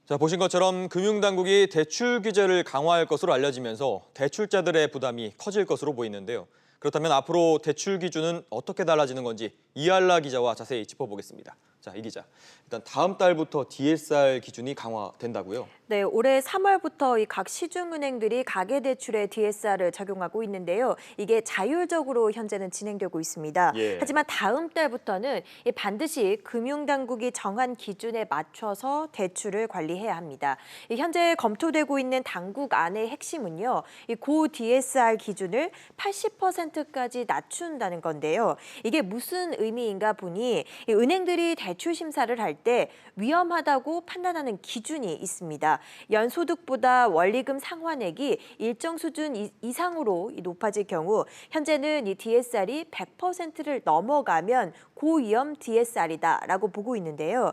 자, 보신 것처럼 금융당국이 대출 규제를 강화할 것으로 알려지면서 대출자들의 부담이 커질 것으로 보이는데요. 그렇다면 앞으로 대출 기준은 어떻게 달라지는 건지 이할라 기자와 자세히 짚어보겠습니다. 자, 이 기자. 일단 다음 달부터 DSR 기준이 강화된다고요? 네, 올해 3월부터 이 각 시중은행들이 가계대출에 DSR을 적용하고 있는데요. 이게 자율적으로 현재는 진행되고 있습니다. 예. 하지만 다음 달부터는 반드시 금융당국이 정한 기준에 맞춰서 대출을 관리해야 합니다. 현재 검토되고 있는 당국 안의 핵심은요. 고 DSR 기준을 80%까지 낮춘다는 건데요. 이게 무슨 의미인가 보니 은행들이 대출 심사를 할 때 위험하다고 판단하는 기준이 있습니다. 연소득보다 원리금 상환액이 일정 수준 이상으로 높아질 경우 현재는 이 DSR이 100%를 넘어가면 고위험 DSR이다라고 보고 있는데요.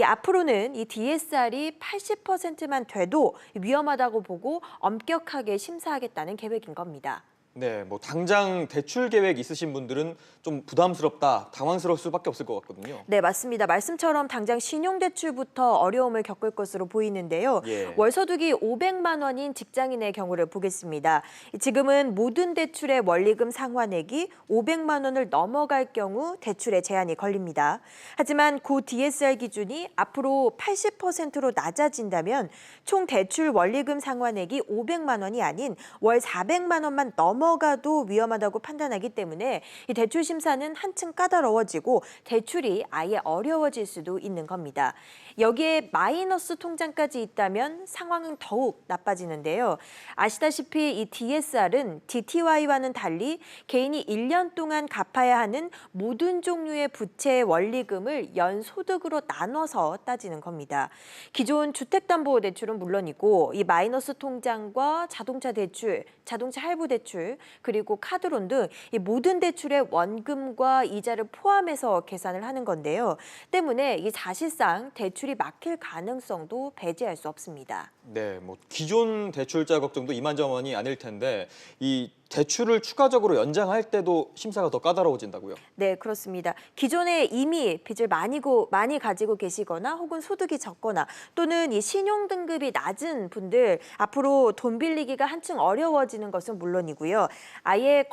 앞으로는 이 DSR이 80%만 돼도 위험하다고 보고 엄격하게 심사하겠다는 계획인 겁니다. 네, 뭐 당장 대출 계획 있으신 분들은 좀 부담스럽다, 당황스러울 수밖에 없을 것 같거든요. 네, 맞습니다. 말씀처럼 당장 신용대출부터 어려움을 겪을 것으로 보이는데요. 예. 월소득이 500만 원인 직장인의 경우를 보겠습니다. 지금은 모든 대출의 원리금 상환액이 500만 원을 넘어갈 경우 대출에 제한이 걸립니다. 하지만 고 DSR 기준이 앞으로 80%로 낮아진다면 총 대출 원리금 상환액이 500만 원이 아닌 월 400만 원만 넘어가도 위험하다고 판단하기 때문에 이 대출 심사는 한층 까다로워지고 대출이 아예 어려워질 수도 있는 겁니다. 여기에 마이너스 통장까지 있다면 상황은 더욱 나빠지는데요. 아시다시피 이 DSR은 DTY와는 달리 개인이 1년 동안 갚아야 하는 모든 종류의 부채의 원리금을 연소득으로 나눠서 따지는 겁니다. 기존 주택담보대출은 물론이고 이 마이너스 통장과 자동차 대출, 자동차 할부 대출, 그리고 카드론 등 이 모든 대출의 원금과 이자를 포함해서 계산을 하는 건데요. 때문에 이 사실상 대출이 막힐 가능성도 배제할 수 없습니다. 네, 뭐 기존 대출자 걱정도 이만저만이 아닐 텐데 이 대출을 추가적으로 연장할 때도 심사가 더 까다로워진다고요? 네, 그렇습니다. 기존에 이미 빚을 많이 가지고 계시거나 혹은 소득이 적거나 또는 이 신용 등급이 낮은 분들 앞으로 돈 빌리기가 한층 어려워지는 것은 물론이고요. 아예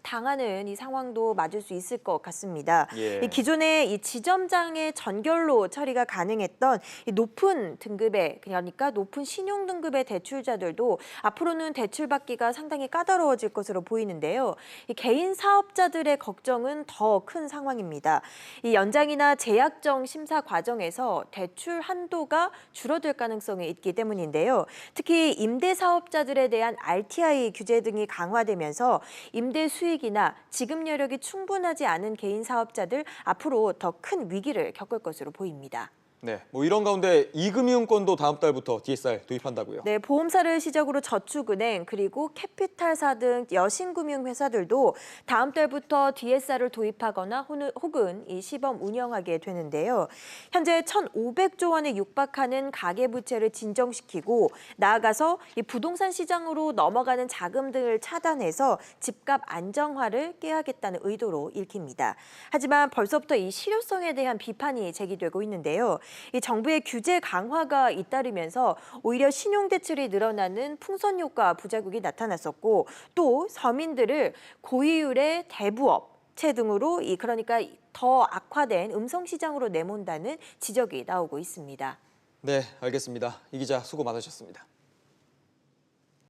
당하는 이 상황도 맞을 수 있을 것 같습니다. 예. 이 기존에 이 지점장의 전결로 처리가 가능했던 이 높은 등급의 그러니까 높은 신용 등급의 대출자들도 앞으로는 대출 받기가 상당히 까다로워질 것으로 보이는데요. 이 개인 사업자들의 걱정은 더 큰 상황입니다. 이 연장이나 재약정 심사 과정에서 대출 한도가 줄어들 가능성이 있기 때문인데요. 특히 임대 사업자들에 대한 RTI 규제 등이 강화되면서 임대 수익이나 지급 여력이 충분하지 않은 개인 사업자들 앞으로 더 큰 위기를 겪을 것으로 보입니다. 네, 뭐 이런 가운데 이금융권도 다음 달부터 DSR 도입한다고요? 네, 보험사를 시작으로 저축은행 그리고 캐피탈사 등 여신금융회사들도 다음 달부터 DSR을 도입하거나 혹은 이 시범 운영하게 되는데요. 현재 1,500조 원에 육박하는 가계부채를 진정시키고 나아가서 이 부동산 시장으로 넘어가는 자금 등을 차단해서 집값 안정화를 꾀하겠다는 의도로 읽힙니다. 하지만 벌써부터 이 실효성에 대한 비판이 제기되고 있는데요. 이 정부의 규제 강화가 잇따르면서 오히려 신용대출이 늘어나는 풍선 효과 부작용이 나타났었고 또 서민들을 고이율의 대부업체 등으로 그러니까 더 악화된 음성시장으로 내몬다는 지적이 나오고 있습니다. 네, 알겠습니다. 이 기자 수고 많으셨습니다.